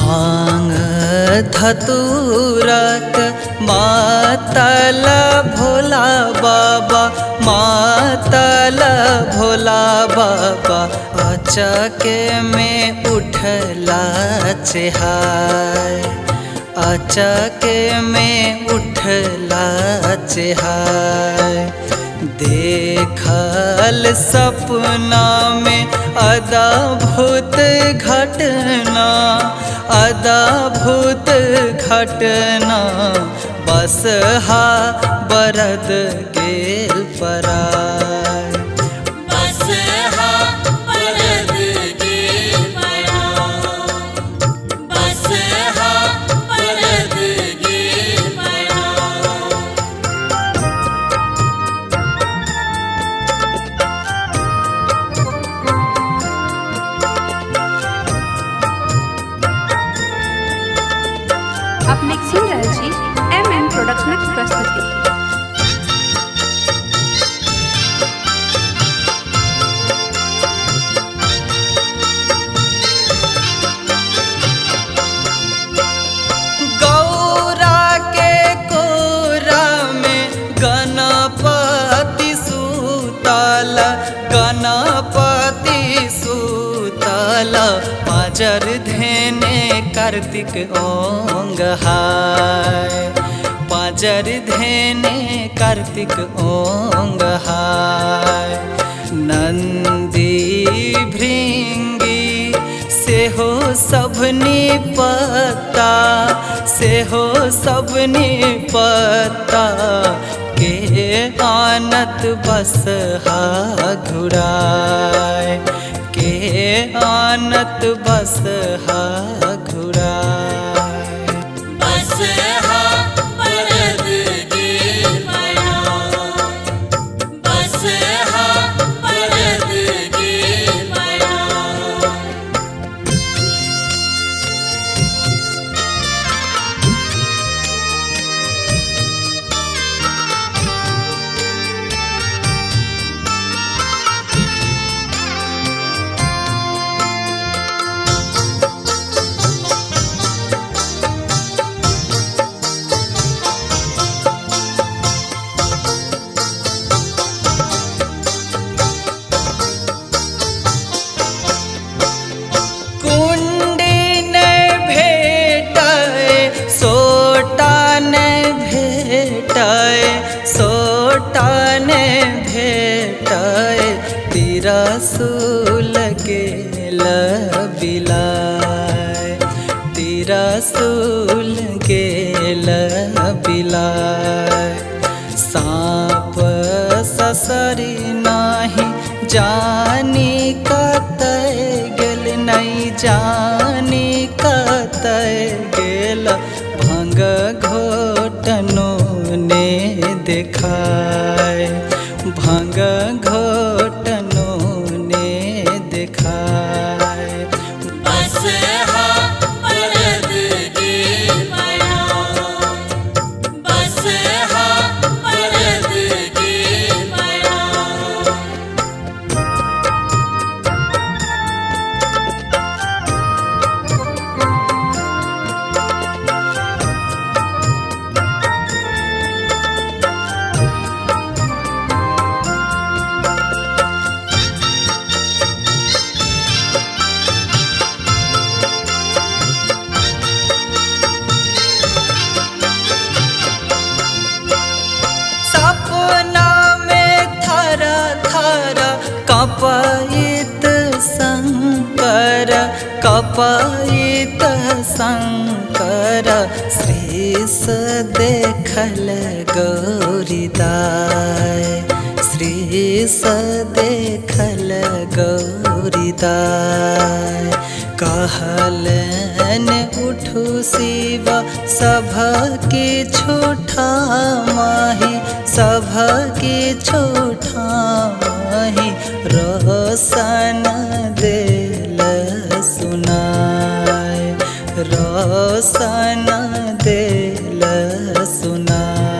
भांग धतूरक मातल भोला बाबा, मातल भोला बाबा, अचके में उठला चेहाय, अचके में उठला चेहाय। देखल सपना में अद्भुत घटना, अद्भुत घटना, बसहा बरद गेल पराय, बसहा बरद गेल पराय, बसहा बरद गेल पराय। आप मिक्सिंग रहल एमएम प्रोडक्शनक प्रस्तुति। गौरा के कोरा में गणपति सूतल, गणपति सूतल, पाजर धेने कार्तिक ओंग हाय, पाजर धेने कार्तिक ओंग हाय। नंदी भृंगी सेहो सबनी पता, सेहो सबनी पता, के आनत बसहा घुराय, के आनत बसहा घुराय। बसहा बरद गेल पराय, बसहा बरद गेल पराय। सोटान भेटाय, तिरसुल गेल बिलाय, तिरसुल गेल बिलाय। साँप ससरी नाही जानी कतय गेल, नहीं जानी कतय गेल, भंग घोटनो ने देखाय, भंग घोटनो ने देखाय। बसहा बरद गेल पराय, बसहा बरद गेल पराय। सपना में थर थर कपइत शंकर, कपइत शंकर, श्रीस देखल गौरीदाय, श्रीस देखल गौरीदाय। कहलन उठू शिव सभके छूठा माही, सभके छूठा माही, रोशन देल सुनाय, रोशन देल सुनाय।